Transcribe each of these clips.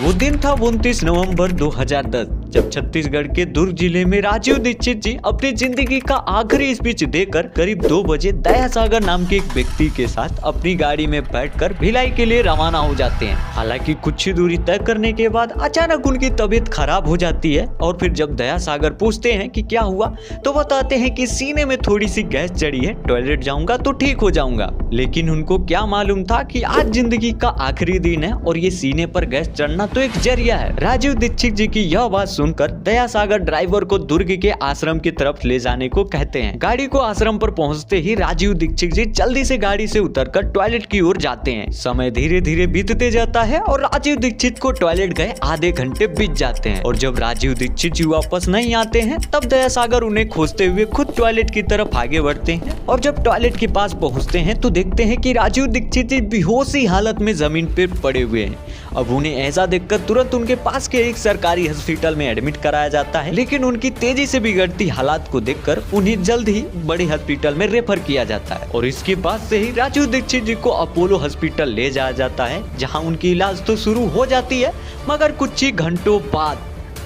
वो दिन था 29 नवंबर 2010 जब छत्तीसगढ़ के दुर्ग जिले में राजीव दीक्षित जी अपनी जिंदगी का आखिरी स्पीच देकर करीब 2 बजे दया सागर नाम के एक व्यक्ति के साथ अपनी गाड़ी में बैठकर भिलाई के लिए रवाना हो जाते हैं। हालांकि कुछ ही दूरी तय करने के बाद अचानक उनकी तबीयत खराब हो जाती है और फिर जब दया सागर पूछते हैं कि क्या हुआ तो बताते हैं कि सीने में थोड़ी सी गैस चढ़ी है, टॉयलेट जाऊंगा तो ठीक हो जाऊंगा। लेकिन उनको क्या मालूम था कि आज जिंदगी का आखिरी दिन है और ये सीने पर गैस चढ़ना तो एक जरिया है। राजीव दीक्षित जी की यह बात सुनकर दया सागर ड्राइवर को दुर्ग के आश्रम की तरफ ले जाने को कहते हैं। गाड़ी को आश्रम पर पहुंचते ही राजीव दीक्षित जी जल्दी से गाड़ी से उतरकर टॉयलेट की ओर जाते हैं। समय धीरे धीरे बीतते जाता है और राजीव दीक्षित को टॉयलेट गए आधे घंटे बीत जाते हैं और जब राजीव दीक्षित जी वापस नहीं आते हैं तब दया सागर उन्हें खोजते हुए खुद टॉयलेट की तरफ आगे बढ़ते हैं और जब टॉयलेट के पास पहुंचते हैं तो देखते हैं कि राजीव दीक्षित जी बेहोशी हालत में जमीन पर पड़े हुए हैं। अब उन्हें ऐसा देखकर तुरंत उनके पास के एक सरकारी हॉस्पिटल में एडमिट कराया जाता है, लेकिन उनकी तेजी से बिगड़ती हालात को देखकर उन्हें जल्द ही बड़े हॉस्पिटल में रेफर किया जाता है और इसके बाद से ही राजीव दीक्षित जी को अपोलो हॉस्पिटल ले जाया जाता है, जहां उनकी इलाज तो शुरू हो जाती है मगर कुछ ही घंटों बाद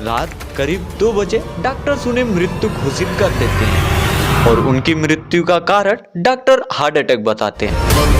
रात करीब 2 बजे डॉक्टर्स उन्हें मृत्यु घोषित कर देते हैं और उनकी मृत्यु का कारण डॉक्टर हार्ट अटैक बताते हैं।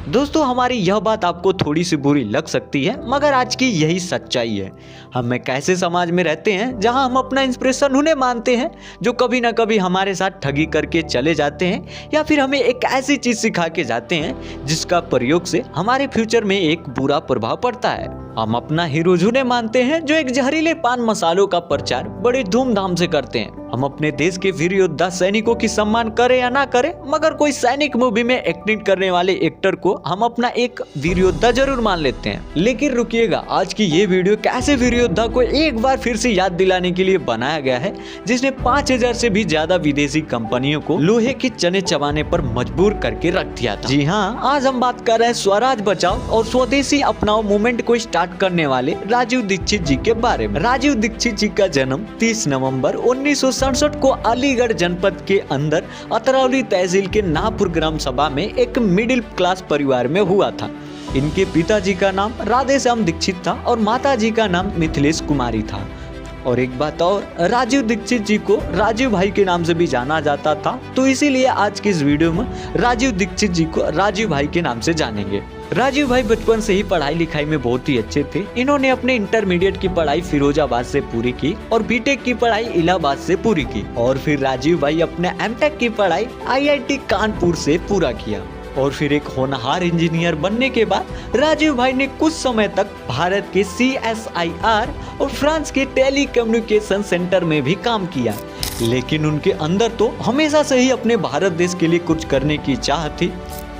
दोस्तों, हमारी यह बात आपको थोड़ी सी बुरी लग सकती है मगर आज की यही सच्चाई है। हम एक ऐसे समाज में रहते हैं जहां हम अपना इंस्पिरेशन उन्हें मानते हैं जो कभी ना कभी हमारे साथ ठगी करके चले जाते हैं या फिर हमें एक ऐसी चीज सिखा के जाते हैं जिसका प्रयोग से हमारे फ्यूचर में एक बुरा प्रभाव पड़ता है। हम अपना हीरो उन्हें मानते हैं जो एक जहरीले पान मसालों का प्रचार बड़े धूमधाम से करते हैं। हम अपने देश के वीर योद्धा सैनिकों की सम्मान करें या ना करें मगर कोई सैनिक मूवी में एक्टिंग करने वाले एक्टर को हम अपना एक वीर योद्धा जरूर मान लेते हैं। लेकिन रुकिएगा, आज की ये वीडियो कैसे वीर योद्धा को एक बार फिर से याद दिलाने के लिए बनाया गया है जिसने 5000 से भी ज्यादा विदेशी कंपनियों को लोहे की चने चबाने पर मजबूर करके रख दिया था। जी हाँ, आज हम बात कर रहे हैं स्वराज बचाओ और स्वदेशी अपनाओ मूवमेंट को स्टार्ट करने वाले राजीव दीक्षित जी के बारे में। राजीव दीक्षित जी का जन्म 30 नवंबर 1967 को अलीगढ़ जनपद के अंदर अतरौली तहसील के नाहपुर ग्राम सभा में एक मिडिल क्लास परिवार में हुआ था। इनके पिताजी का नाम राधेश्याम दीक्षित था और माताजी का नाम मिथिलेश कुमारी था। और एक बात और, राजीव दीक्षित जी को राजीव भाई के नाम से भी जाना जाता था, तो इसीलिए आज की इस वीडियो में राजीव दीक्षित जी को राजीव भाई के नाम से जानेंगे। राजीव भाई बचपन से ही पढ़ाई लिखाई में बहुत ही अच्छे थे। इन्होंने अपने इंटरमीडिएट की पढ़ाई फिरोजाबाद से पूरी की और बीटेक की पढ़ाई इलाहाबाद से पूरी की और फिर राजीव भाई अपने एमटेक की पढ़ाई आईआईटी कानपुर से पूरा किया और फिर एक होनहार इंजीनियर बनने के बाद राजीव भाई ने कुछ समय तक भारत के CSIR और फ्रांस के टेलीकम्युनिकेशन सेंटर में भी काम किया। लेकिन उनके अंदर तो हमेशा से ही अपने भारत देश के लिए कुछ करने की चाह थी।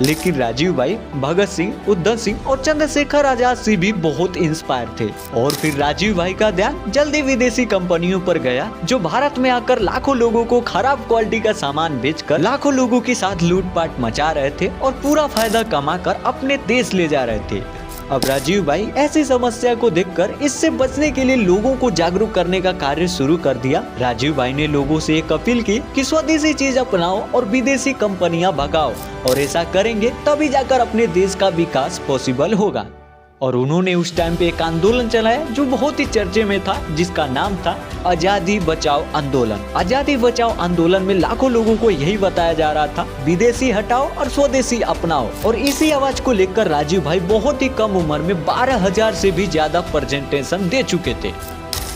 लेकिन राजीव भाई भगत सिंह, उधम सिंह और चंद्रशेखर आजाद से भी बहुत इंस्पायर थे और फिर राजीव भाई का ध्यान जल्दी विदेशी कंपनियों पर गया जो भारत में आकर लाखों लोगों को खराब क्वालिटी का सामान बेचकर लाखों लोगों के साथ लूटपाट मचा रहे थे और पूरा फायदा कमाकर अपने देश ले जा रहे थे। अब राजीव भाई ऐसी समस्या को देखकर इससे बचने के लिए लोगों को जागरूक करने का कार्य शुरू कर दिया। राजीव भाई ने लोगों से एक अपील की कि स्वदेशी चीज अपनाओ और विदेशी कंपनियां भगाओ और ऐसा करेंगे तभी जाकर अपने देश का विकास पॉसिबल होगा। और उन्होंने उस टाइम पे एक आंदोलन चलाया जो बहुत ही चर्चे में था, जिसका नाम था आजादी बचाओ आंदोलन। आजादी बचाओ आंदोलन में लाखों लोगों को यही बताया जा रहा था, विदेशी हटाओ और स्वदेशी अपनाओ। और इसी आवाज को लेकर राजीव भाई बहुत ही कम उम्र में 12,000 से भी ज्यादा प्रेजेंटेशन दे चुके थे,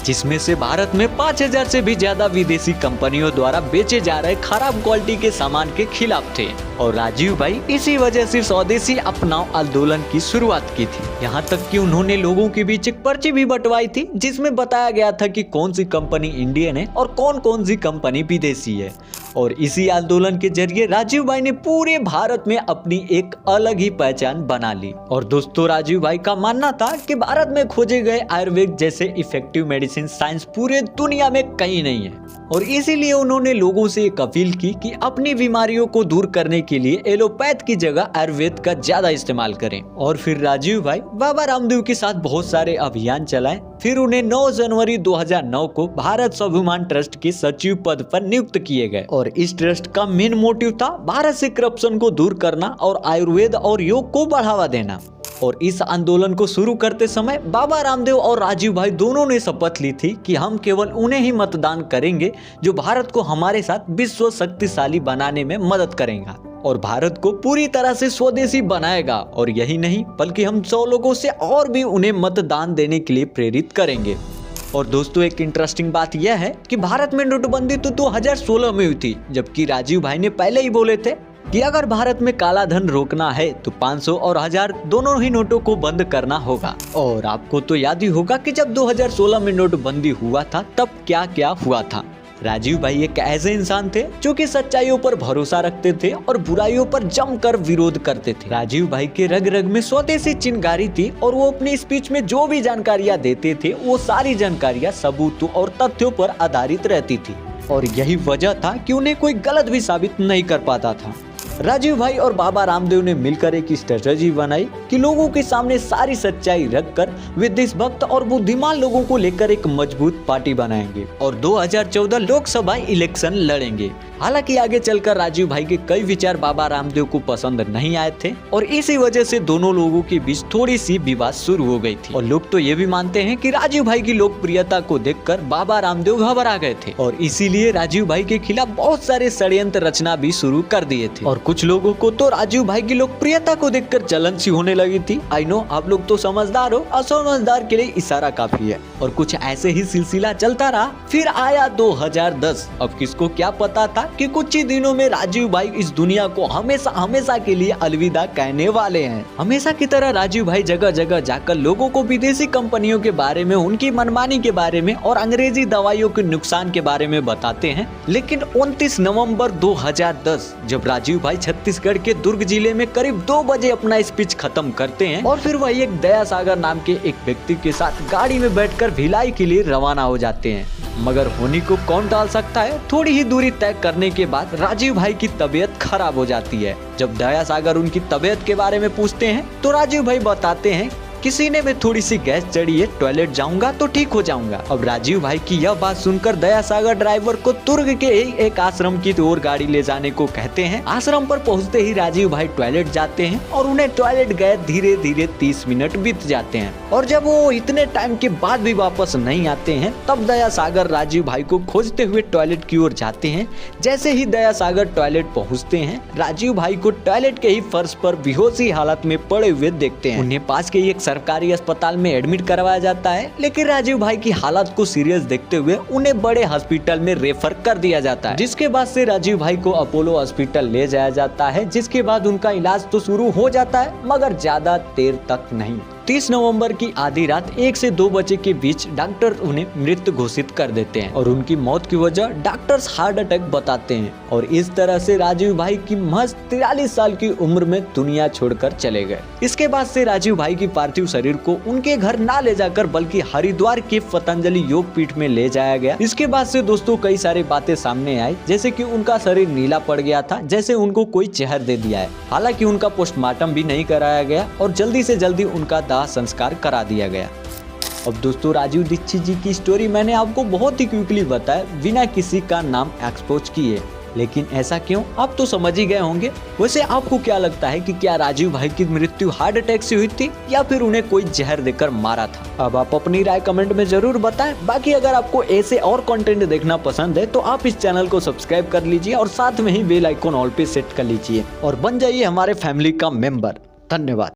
जिसमें से भारत में 5,000 से भी ज्यादा विदेशी कंपनियों द्वारा बेचे जा रहे खराब क्वालिटी के सामान के खिलाफ थे। और राजीव भाई इसी वजह से स्वदेशी अपनाओ आंदोलन की शुरुआत की थी। यहाँ तक कि उन्होंने लोगों के बीच एक पर्ची भी बंटवाई थी जिसमें बताया गया था कि कौन सी कंपनी इंडियन है और कौन कौन सी कंपनी विदेशी है। और इसी आंदोलन के जरिए राजीव भाई ने पूरे भारत में अपनी एक अलग ही पहचान बना ली। और दोस्तों, राजीव भाई का मानना था कि भारत में खोजे गए आयुर्वेद जैसे इफेक्टिव मेडिसिन साइंस पूरे दुनिया में कहीं नहीं है और इसीलिए उन्होंने लोगों से एक अपील की कि अपनी बीमारियों को दूर करने के लिए एलोपैथ की जगह आयुर्वेद का ज्यादा इस्तेमाल करें। और फिर राजीव भाई बाबा रामदेव के साथ बहुत सारे अभियान चलाए। फिर उन्हें 9 जनवरी 2009 को भारत स्वाभिमान ट्रस्ट के सचिव पद पर नियुक्त किए गए और इस ट्रस्ट का मेन मोटिव था भारत से करप्शन को दूर करना और आयुर्वेद और योग को बढ़ावा देना। और इस आंदोलन को शुरू करते समय बाबा रामदेव और राजीव भाई दोनों ने शपथ ली थी कि हम केवल उन्हें ही मतदान करेंगे जो भारत को हमारे साथ विश्व शक्तिशाली बनाने में मदद करेगा और भारत को पूरी तरह से स्वदेशी बनाएगा। और यही नहीं बल्कि हम 100 लोगों से और भी उन्हें मतदान देने के लिए प्रेरित करेंगे। और दोस्तों एक इंटरेस्टिंग बात यह है कि भारत में नोटबंदी तो 2016 में हुई थी, जबकि राजीव भाई ने पहले ही बोले थे कि अगर भारत में काला धन रोकना है तो 500 और 1000 दोनों ही नोटों को बंद करना होगा। और आपको तो याद ही होगा कि जब 2016 में नोटबंदी हुआ था तब क्या क्या हुआ था। राजीव भाई एक ऐसे इंसान थे जो कि सच्चाइयों पर भरोसा रखते थे और बुराइयों पर जमकर विरोध करते थे। राजीव भाई के रग रग में स्वदेशी चिंगारी थी और वो अपनी स्पीच में जो भी जानकारियां देते थे वो सारी जानकारियां सबूतों और तथ्यों पर आधारित रहती थी और यही वजह था कि उन्हें कोई गलत भी साबित नहीं कर पाता था। राजीव भाई और बाबा रामदेव ने मिलकर एक स्ट्रेटजी बनाई कि लोगों के सामने सारी सच्चाई रखकर वे देशभक्त और बुद्धिमान लोगों को लेकर एक मजबूत पार्टी बनाएंगे और 2014 लोकसभा इलेक्शन लड़ेंगे। हालांकि आगे चलकर राजीव भाई के कई विचार बाबा रामदेव को पसंद नहीं आए थे और इसी वजह से दोनों लोगों के बीच थोड़ी सी विवाद शुरू हो गई थी। और लोग तो ये भी मानते हैं कि राजीव भाई की लोकप्रियता को देखकर बाबा रामदेव घबरा गए थे और इसीलिए राजीव भाई के खिलाफ बहुत सारे षड्यंत्र रचना भी शुरू कर दिए थे। और कुछ लोगों को तो राजीव भाई की लोकप्रियता को देखकर जलन सी होने लगी थी। आई नो आप लोग तो समझदार हो, असमझदार के लिए इशारा काफी है। और कुछ ऐसे ही सिलसिला चलता रहा। फिर आया 2010। अब किसको क्या पता था कि कुछ ही दिनों में राजीव भाई इस दुनिया को हमेशा हमेशा के लिए अलविदा कहने वाले हैं। हमेशा की तरह राजीव भाई जगह जगह जाकर लोगों को विदेशी कंपनियों के बारे में, उनकी मनमानी के बारे में और अंग्रेजी दवाइयों के नुकसान के बारे में बताते हैं। लेकिन 29 नवंबर 2010 जब राजीव भाई छत्तीसगढ़ के दुर्ग जिले में करीब 2 बजे अपना स्पीच खत्म करते हैं और फिर वही एक दया सागर नाम के एक व्यक्ति के साथ गाड़ी में बैठकर भिलाई के लिए रवाना हो जाते हैं। मगर होनी को कौन टाल सकता है। थोड़ी ही दूरी तय करने के बाद राजीव भाई की तबीयत खराब हो जाती है। जब दया सागर उनकी तबीयत के बारे में पूछते हैं तो राजीव भाई बताते हैं कि सीने में थोड़ी सी गैस चढ़ी है, टॉयलेट जाऊंगा तो ठीक हो जाऊंगा। अब राजीव भाई की यह बात सुनकर दया सागर ड्राइवर को तुर्ग के ही एक आश्रम की ओर गाड़ी ले जाने को कहते हैं। आश्रम पर पहुंचते ही राजीव भाई टॉयलेट जाते हैं और उन्हें टॉयलेट गए धीरे धीरे 30 मिनट बीत जाते हैं और जब वो इतने टाइम के बाद भी वापस नहीं आते हैं तब दया सागर राजीव भाई को खोजते हुए टॉयलेट की ओर जाते हैं। जैसे ही दया सागर टॉयलेट पहुँचते हैं राजीव भाई को टॉयलेट के ही फर्श पर बेहोशी हालत में पड़े हुए देखते हैं। उन्हें पास के एक सरकारी अस्पताल में एडमिट करवाया जाता है, लेकिन राजीव भाई की हालत को सीरियस देखते हुए उन्हें बड़े हॉस्पिटल में रेफर कर दिया जाता है। जिसके बाद से राजीव भाई को अपोलो हॉस्पिटल ले जाया जाता है, जिसके बाद उनका इलाज तो शुरू हो जाता है मगर ज्यादा देर तक नहीं। 30 नवंबर की आधी रात 1 से 2 बजे के बीच डॉक्टर उन्हें मृत घोषित कर देते हैं और उनकी मौत की वजह डॉक्टर्स हार्ट अटैक बताते हैं। और इस तरह से राजीव भाई की महज 43 साल की उम्र में दुनिया छोड़कर चले गए। इसके बाद से राजीव भाई की पार्थिव शरीर को उनके घर ना ले जाकर बल्कि हरिद्वार के पतंजलि योग पीठ में ले जाया गया। इसके बाद से दोस्तों कई सारी बातें सामने आई, जैसे कि उनका शरीर नीला पड़ गया था, जैसे उनको कोई जहर दे दिया है। हालांकि उनका पोस्टमार्टम भी नहीं कराया गया और जल्दी से जल्दी उनका दाह संस्कार करा दिया गया। अब दोस्तों राजीव दीक्षित जी की स्टोरी मैंने आपको बहुत ही क्विकली बताया बिना किसी का नाम एक्सपोज किए, लेकिन ऐसा क्यों आप तो समझ ही गए होंगे। वैसे आपको क्या लगता है कि क्या राजीव भाई की मृत्यु हार्ट अटैक से हुई थी या फिर उन्हें कोई जहर देकर मारा था? अब आप अपनी राय कमेंट में जरूर बताएं। बाकी अगर आपको ऐसे और कंटेंट देखना पसंद है तो आप इस चैनल को सब्सक्राइब कर लीजिए और साथ में ही बेल आइकन ऑल पे सेट कर लीजिए और बन जाइए हमारे फैमिली का मेंबर। धन्यवाद।